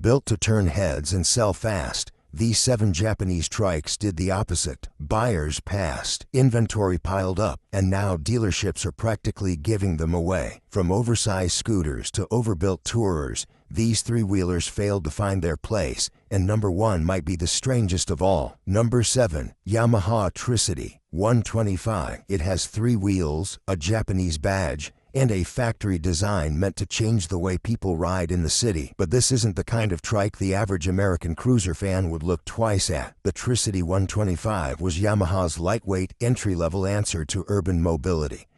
Built to turn heads and sell fast, these 7 Japanese trikes did the opposite. Buyers passed, inventory piled up, and now dealerships are practically giving them away. From oversized scooters to overbuilt tourers, these three-wheelers failed to find their place, and number 1 might be the strangest of all. Number 7. Yamaha Tricity 125. It has 3 wheels, a Japanese badge, and a factory design meant to change the way people ride in the city. But this isn't the kind of trike the average American cruiser fan would look twice at. The Tricity 125 was Yamaha's lightweight, entry-level answer to urban mobility.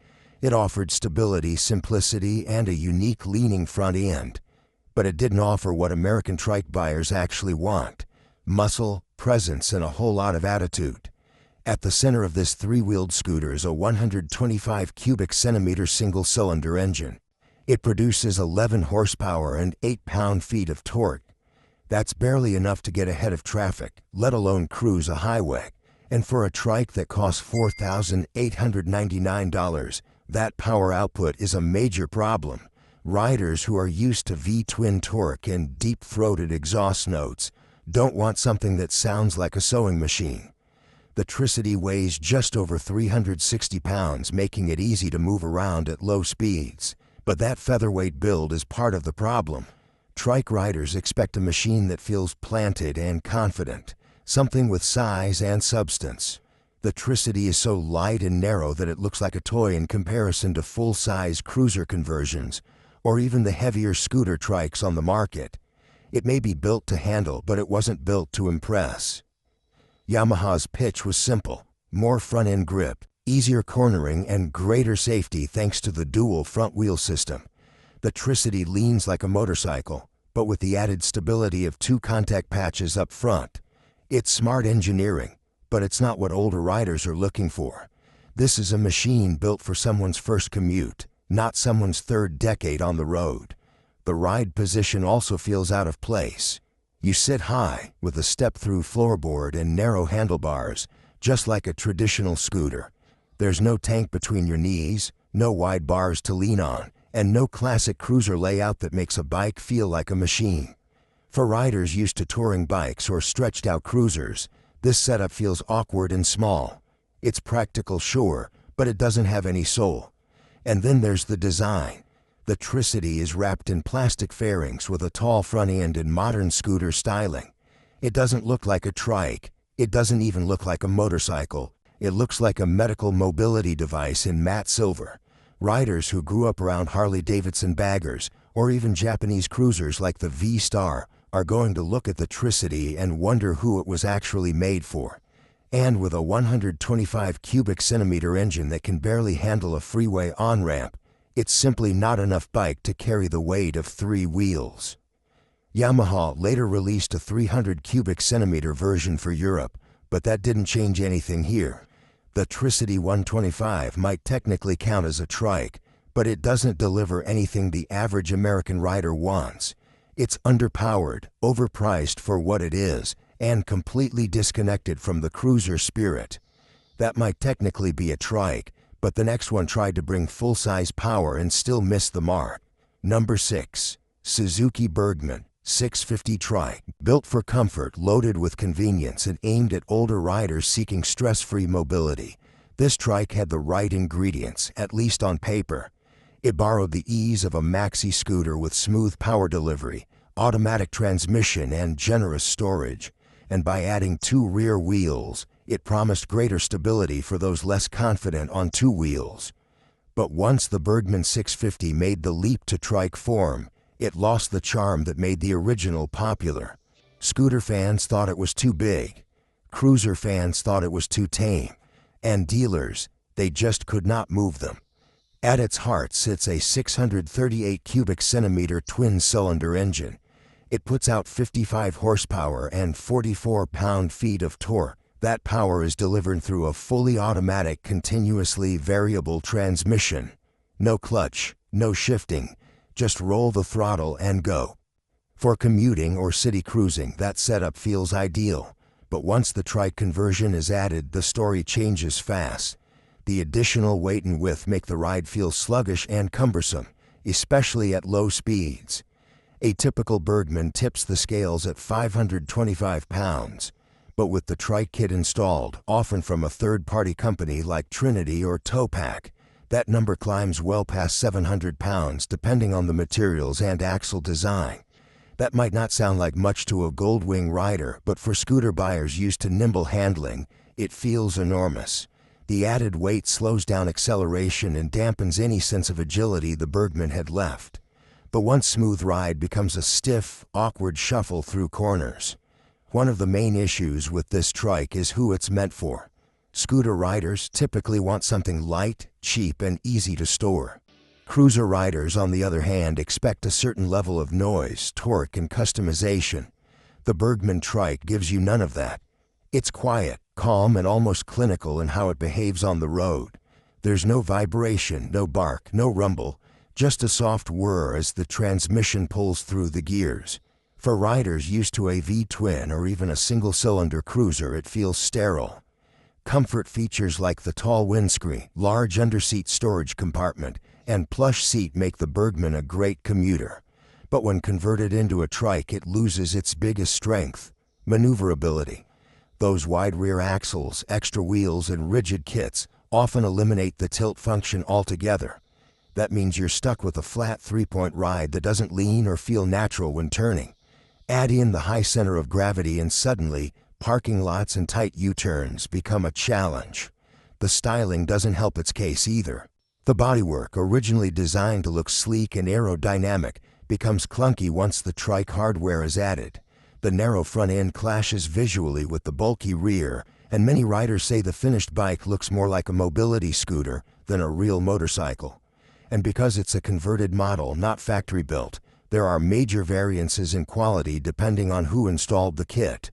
It offered stability, simplicity, and a unique leaning front end. But it didn't offer what American trike buyers actually want: muscle, presence, and a whole lot of attitude. At the center of this 3-wheeled scooter is a 125 cubic centimeter single-cylinder engine. It produces 11 horsepower and 8 pound-feet of torque. That's barely enough to get ahead of traffic, let alone cruise a highway. And for a trike that costs $4,899, that power output is a major problem. Riders who are used to V-twin torque and deep-throated exhaust notes don't want something that sounds like a sewing machine. The Tricity weighs just over 360 pounds, making it easy to move around at low speeds. But that featherweight build is part of the problem. Trike riders expect a machine that feels planted and confident, something with size and substance. The Tricity is so light and narrow that it looks like a toy in comparison to full-size cruiser conversions, or even the heavier scooter trikes on the market. It may be built to handle, but it wasn't built to impress. Yamaha's pitch was simple: more front-end grip, easier cornering, and greater safety thanks to the dual front-wheel system. The Tricity leans like a motorcycle, but with the added stability of 2 contact patches up front. It's smart engineering, but it's not what older riders are looking for. This is a machine built for someone's first commute, not someone's 3rd decade on the road. The ride position also feels out of place. You sit high, with a step-through floorboard and narrow handlebars, just like a traditional scooter. There's no tank between your knees, no wide bars to lean on, and no classic cruiser layout that makes a bike feel like a machine. For riders used to touring bikes or stretched-out cruisers, this setup feels awkward and small. It's practical, sure, but it doesn't have any soul. And then there's the design. The Tricity is wrapped in plastic fairings with a tall front end and modern scooter styling. It doesn't look like a trike. It doesn't even look like a motorcycle. It looks like a medical mobility device in matte silver. Riders who grew up around Harley-Davidson baggers, or even Japanese cruisers like the V-Star, are going to look at the Tricity and wonder who it was actually made for. And with a 125 cubic centimeter engine that can barely handle a freeway on-ramp, it's simply not enough bike to carry the weight of 3 wheels. Yamaha later released a 300 cubic centimeter version for Europe, but that didn't change anything here. The Tricity 125 might technically count as a trike, but it doesn't deliver anything the average American rider wants. It's underpowered, overpriced for what it is, and completely disconnected from the cruiser spirit. That might technically be a trike, but the next one tried to bring full-size power and still missed the mark. Number 6. Suzuki Burgman 650 Trike. Built for comfort, loaded with convenience, and aimed at older riders seeking stress-free mobility. This trike had the right ingredients, at least on paper. It borrowed the ease of a maxi scooter with smooth power delivery, automatic transmission, and generous storage. And by adding 2 rear wheels, it promised greater stability for those less confident on 2 wheels. But once the Burgman 650 made the leap to trike form, it lost the charm that made the original popular. Scooter fans thought it was too big. Cruiser fans thought it was too tame. And dealers, they just could not move them. At its heart sits a 638 cubic centimeter twin-cylinder engine. It puts out 55 horsepower and 44 pound-feet of torque. That power is delivered through a fully automatic, continuously variable transmission. No clutch, no shifting, just roll the throttle and go. For commuting or city cruising, that setup feels ideal. But once the trike conversion is added, the story changes fast. The additional weight and width make the ride feel sluggish and cumbersome, especially at low speeds. A typical Burgman tips the scales at 525 pounds, but with the Trike kit installed, often from a third-party company like Trinity or Towpack, that number climbs well past 700 pounds depending on the materials and axle design. That might not sound like much to a Goldwing rider, but for scooter buyers used to nimble handling, it feels enormous. The added weight slows down acceleration and dampens any sense of agility the Burgman had left. The once smooth ride becomes a stiff, awkward shuffle through corners. One of the main issues with this trike is who it's meant for. Scooter riders typically want something light, cheap, and easy to store. Cruiser riders, on the other hand, expect a certain level of noise, torque, and customization. The Burgman Trike gives you none of that. It's quiet, calm, and almost clinical in how it behaves on the road. There's no vibration, no bark, no rumble, just a soft whir as the transmission pulls through the gears. For riders used to a V-twin or even a single-cylinder cruiser, it feels sterile. Comfort features like the tall windscreen, large underseat storage compartment, and plush seat make the Burgman a great commuter. But when converted into a trike, it loses its biggest strength: maneuverability. Those wide rear axles, extra wheels, and rigid kits often eliminate the tilt function altogether. That means you're stuck with a flat three-point ride that doesn't lean or feel natural when turning. Add in the high center of gravity and suddenly, parking lots and tight U-turns become a challenge. The styling doesn't help its case either. The bodywork, originally designed to look sleek and aerodynamic, becomes clunky once the Trike hardware is added. The narrow front end clashes visually with the bulky rear, and many riders say the finished bike looks more like a mobility scooter than a real motorcycle. And because it's a converted model, not factory built, there are major variances in quality depending on who installed the kit.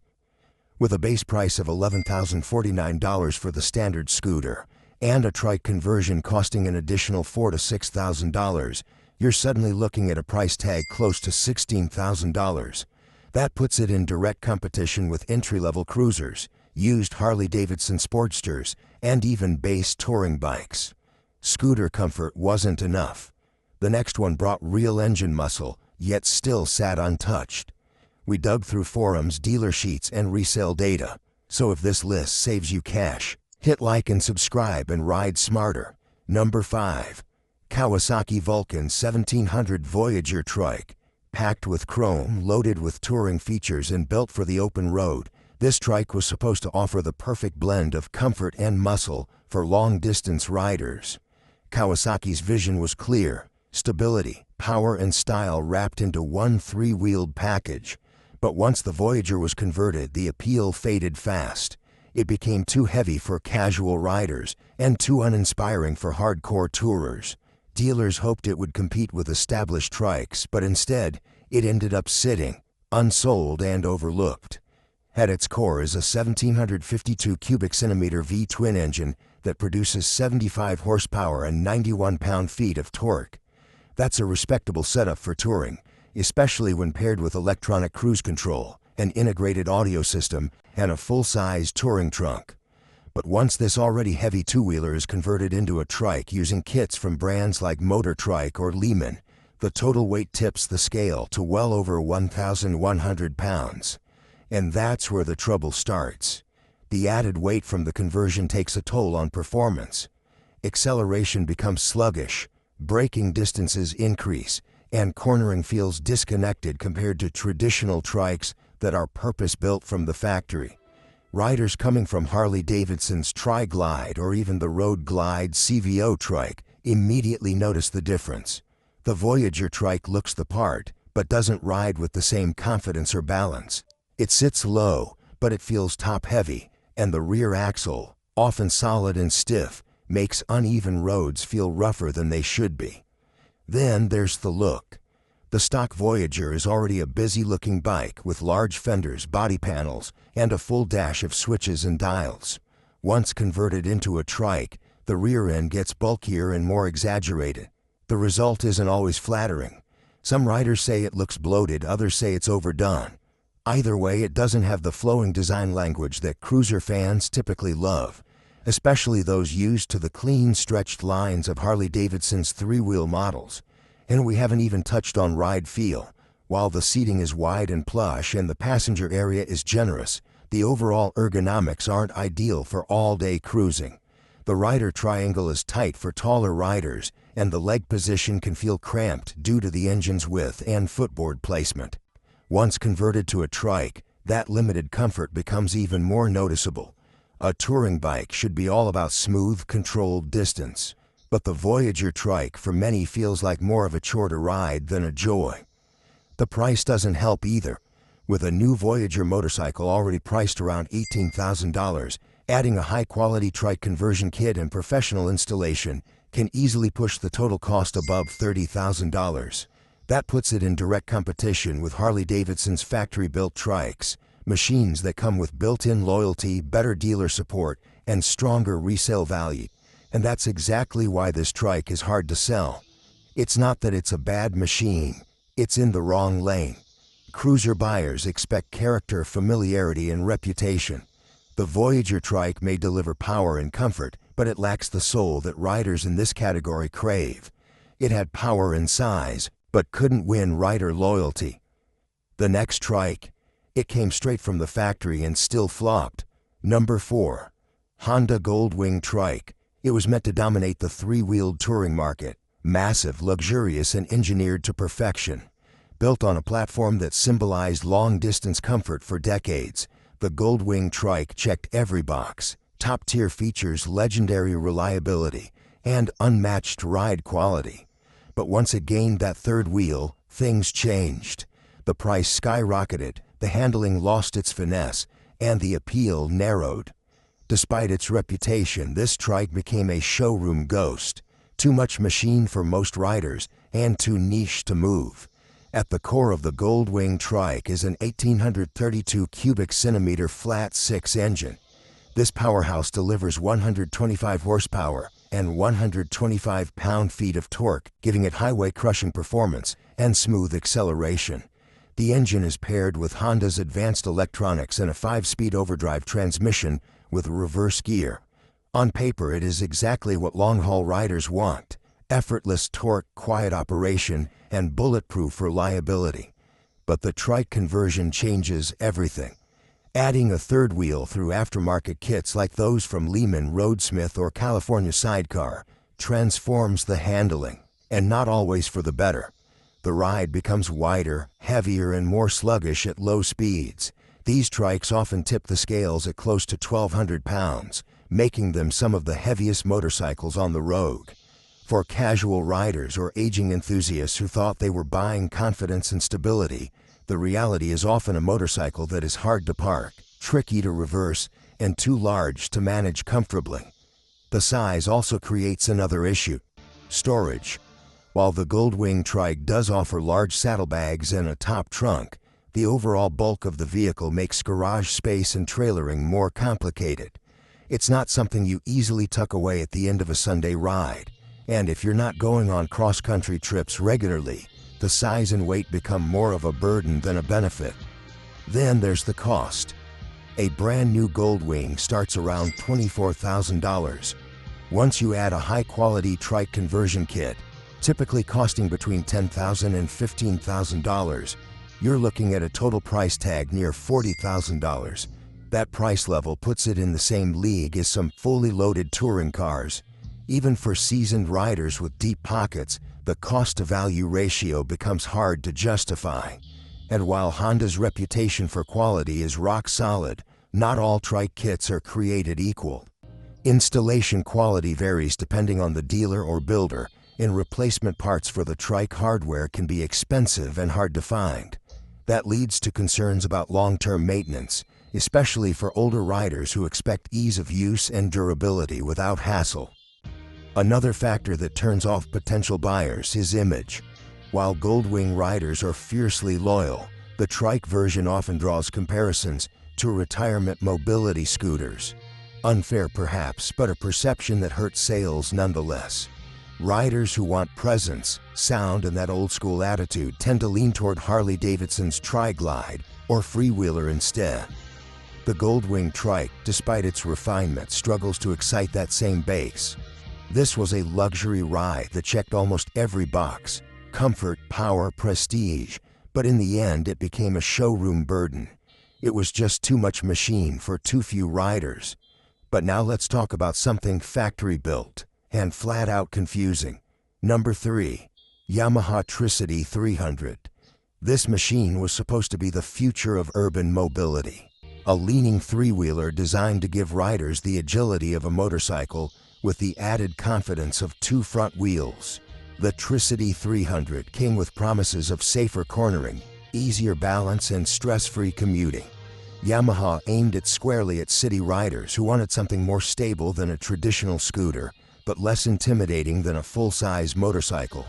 With a base price of $11,049 for the standard scooter, and a Trike conversion costing an additional $4,000 to $6,000, you're suddenly looking at a price tag close to $16,000. That puts it in direct competition with entry-level cruisers, used Harley-Davidson Sportsters, and even base touring bikes. Scooter comfort wasn't enough. The next one brought real engine muscle, yet still sat untouched. We dug through forums, dealer sheets, and resale data. So if this list saves you cash, hit like and subscribe and ride smarter. Number 5. Kawasaki Vulcan 1700 Voyager Trike. Packed with chrome, loaded with touring features, and built for the open road, this trike was supposed to offer the perfect blend of comfort and muscle for long-distance riders. Kawasaki's vision was clear: stability, power, and style wrapped into one three-wheeled package. But once the Voyager was converted, the appeal faded fast. It became too heavy for casual riders and too uninspiring for hardcore tourers. Dealers hoped it would compete with established trikes, but instead, it ended up sitting, unsold and overlooked. At its core is a 1752 cubic centimeter V-twin engine that produces 75 horsepower and 91 pound-feet of torque. That's a respectable setup for touring, especially when paired with electronic cruise control, an integrated audio system, and a full-size touring trunk. But once this already heavy two-wheeler is converted into a trike using kits from brands like Motor Trike or Lehman, the total weight tips the scale to well over 1,100 pounds. And that's where the trouble starts. The added weight from the conversion takes a toll on performance. Acceleration becomes sluggish, braking distances increase, and cornering feels disconnected compared to traditional trikes that are purpose-built from the factory. Riders coming from Harley-Davidson's Tri-Glide or even the Road Glide CVO trike immediately notice the difference. The Voyager trike looks the part, but doesn't ride with the same confidence or balance. It sits low, but it feels top-heavy, and the rear axle, often solid and stiff, makes uneven roads feel rougher than they should be. Then there's the look. The stock Voyager is already a busy-looking bike with large fenders, body panels, and a full dash of switches and dials. Once converted into a trike, the rear end gets bulkier and more exaggerated. The result isn't always flattering. Some riders say it looks bloated, others say it's overdone. Either way, it doesn't have the flowing design language that cruiser fans typically love, especially those used to the clean, stretched lines of Harley-Davidson's three-wheel models. And we haven't even touched on ride feel. While the seating is wide and plush and the passenger area is generous, the overall ergonomics aren't ideal for all-day cruising. The rider triangle is tight for taller riders, and the leg position can feel cramped due to the engine's width and footboard placement. Once converted to a trike, that limited comfort becomes even more noticeable. A touring bike should be all about smooth, controlled distance, but the Voyager trike for many feels like more of a chore to ride than a joy. The price doesn't help either. With a new Voyager motorcycle already priced around $18,000, adding a high-quality trike conversion kit and professional installation can easily push the total cost above $30,000. That puts it in direct competition with Harley-Davidson's factory-built Trikes, machines that come with built-in loyalty, better dealer support, and stronger resale value. And that's exactly why this trike is hard to sell. It's not that it's a bad machine, it's in the wrong lane. Cruiser buyers expect character, familiarity, and reputation. The Voyager trike may deliver power and comfort, but it lacks the soul that riders in this category crave. It had power and size, but couldn't win rider loyalty. The next trike, it came straight from the factory and still flopped. Number 4. Honda Goldwing Trike. It was meant to dominate the three-wheeled touring market. Massive, luxurious, and engineered to perfection. Built on a platform that symbolized long-distance comfort for decades, the Goldwing Trike checked every box. Top-tier features, legendary reliability, and unmatched ride quality. But once it gained that third wheel, things changed. The price skyrocketed, the handling lost its finesse, and the appeal narrowed. Despite its reputation, this trike became a showroom ghost. Too much machine for most riders, and too niche to move. At the core of the Goldwing Trike is an 1,832 cubic centimeter flat 6 engine. This powerhouse delivers 125 horsepower and 125 pound-feet of torque, giving it highway-crushing performance and smooth acceleration. The engine is paired with Honda's advanced electronics and a 5-speed overdrive transmission with reverse gear. On paper, it is exactly what long-haul riders want: effortless torque, quiet operation, and bulletproof reliability. But the trike conversion changes everything. Adding a third wheel through aftermarket kits like those from Lehman, Roadsmith, or California Sidecar transforms the handling, and not always for the better. The ride becomes wider, heavier, and more sluggish at low speeds. These trikes often tip the scales at close to 1,200 pounds, making them some of the heaviest motorcycles on the road. For casual riders or aging enthusiasts who thought they were buying confidence and stability, the reality is often a motorcycle that is hard to park, tricky to reverse, and too large to manage comfortably. The size also creates another issue: storage. While the Goldwing Trike does offer large saddlebags and a top trunk, the overall bulk of the vehicle makes garage space and trailering more complicated. It's not something you easily tuck away at the end of a Sunday ride. And if you're not going on cross-country trips regularly, the size and weight become more of a burden than a benefit. Then there's the cost. A brand new Goldwing starts around $24,000. Once you add a high-quality trike conversion kit, typically costing between $10,000 and $15,000, you're looking at a total price tag near $40,000. That price level puts it in the same league as some fully loaded touring cars. Even for seasoned riders with deep pockets, the cost-to-value ratio becomes hard to justify. And while Honda's reputation for quality is rock solid, not all trike kits are created equal. Installation quality varies depending on the dealer or builder, and replacement parts for the trike hardware can be expensive and hard to find. That leads to concerns about long-term maintenance, especially for older riders who expect ease of use and durability without hassle. Another factor that turns off potential buyers is image. While Goldwing riders are fiercely loyal, the trike version often draws comparisons to retirement mobility scooters. Unfair perhaps, but a perception that hurts sales nonetheless. Riders who want presence, sound, and that old-school attitude tend to lean toward Harley-Davidson's Tri-Glide or Freewheeler instead. The Goldwing Trike, despite its refinement, struggles to excite that same base. This was a luxury ride that checked almost every box: comfort, power, prestige, But in the end, it became a showroom burden. It was just too much machine for too few riders. But now let's talk about something factory-built and flat-out confusing. Number 3. Yamaha Tricity 300. This machine was supposed to be the future of urban mobility. A leaning three-wheeler designed to give riders the agility of a motorcycle with the added confidence of two front wheels. The Tricity 300 came with promises of safer cornering, easier balance, and stress-free commuting. Yamaha aimed it squarely at city riders who wanted something more stable than a traditional scooter, but less intimidating than a full-size motorcycle.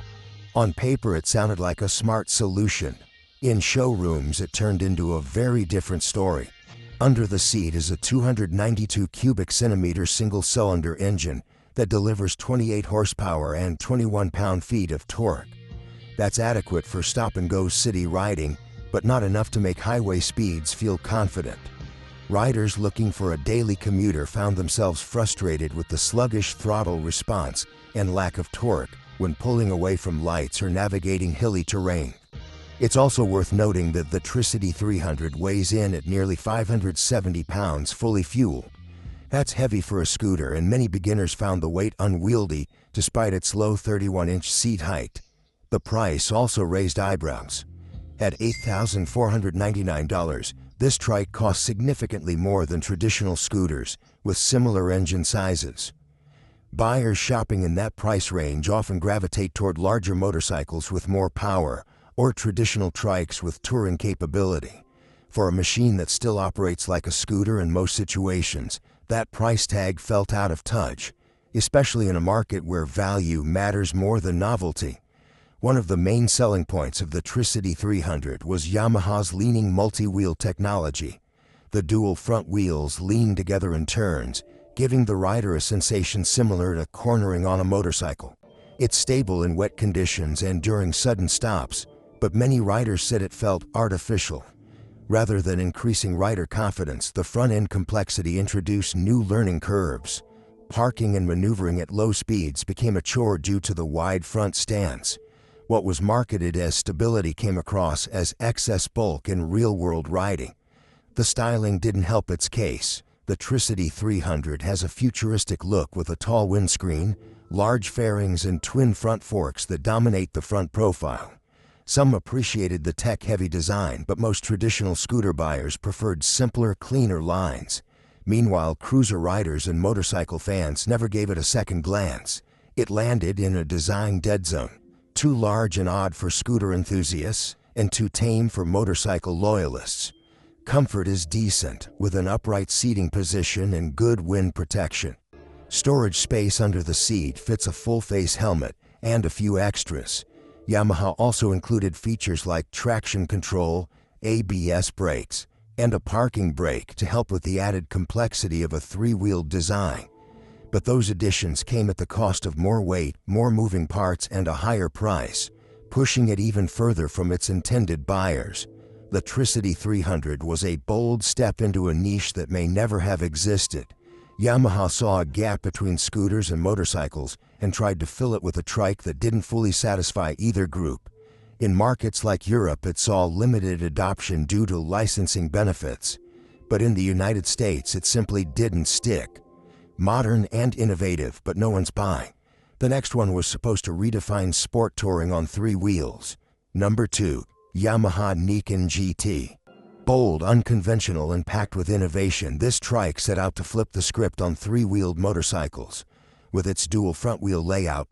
On paper, it sounded like a smart solution. In showrooms, it turned into a very different story. Under the seat is a 292 cubic centimeter single-cylinder engine that delivers 28 horsepower and 21 pound-feet of torque. That's adequate for stop-and-go city riding, but not enough to make highway speeds feel confident. Riders looking for a daily commuter found themselves frustrated with the sluggish throttle response and lack of torque when pulling away from lights or navigating hilly terrain. It's also worth noting that the Tricity 300 weighs in at nearly 570 pounds fully fueled. That's heavy for a scooter, and many beginners found the weight unwieldy despite its low 31-inch seat height. The price also raised eyebrows. At $8,499, this trike costs significantly more than traditional scooters with similar engine sizes. Buyers shopping in that price range often gravitate toward larger motorcycles with more power or traditional trikes with touring capability. For a machine that still operates like a scooter in most situations, that price tag felt out of touch, especially in a market where value matters more than novelty. One of the main selling points of the Tricity 300 was Yamaha's leaning multi-wheel technology. The dual front wheels lean together in turns, giving the rider a sensation similar to cornering on a motorcycle. It's stable in wet conditions and during sudden stops, but many riders said it felt artificial. Rather than increasing rider confidence, the front-end complexity introduced new learning curves. Parking and maneuvering at low speeds became a chore due to the wide front stance. What was marketed as stability came across as excess bulk in real-world riding. The styling didn't help its case. The Tricity 300 has a futuristic look with a tall windscreen, large fairings, and twin front forks that dominate the front profile. Some appreciated the tech-heavy design, but most traditional scooter buyers preferred simpler, cleaner lines. Meanwhile, cruiser riders and motorcycle fans never gave it a second glance. It landed in a design dead zone. Too large and odd for scooter enthusiasts, and too tame for motorcycle loyalists. Comfort is decent, with an upright seating position and good wind protection. Storage space under the seat fits a full-face helmet and a few extras. Yamaha also included features like traction control, ABS brakes, and a parking brake to help with the added complexity of a three-wheeled design. But those additions came at the cost of more weight, more moving parts, and a higher price, pushing it even further from its intended buyers. The Tricity 300 was a bold step into a niche that may never have existed. Yamaha saw a gap between scooters and motorcycles and tried to fill it with a trike that didn't fully satisfy either group. In markets like Europe, it saw limited adoption due to licensing benefits. But in the United States, it simply didn't stick. Modern and innovative, but no one's buying. The next one was supposed to redefine sport touring on three wheels. Number 2. Yamaha Niken GT. Bold, unconventional, and packed with innovation, this trike set out to flip the script on three-wheeled motorcycles. With its dual front-wheel layout,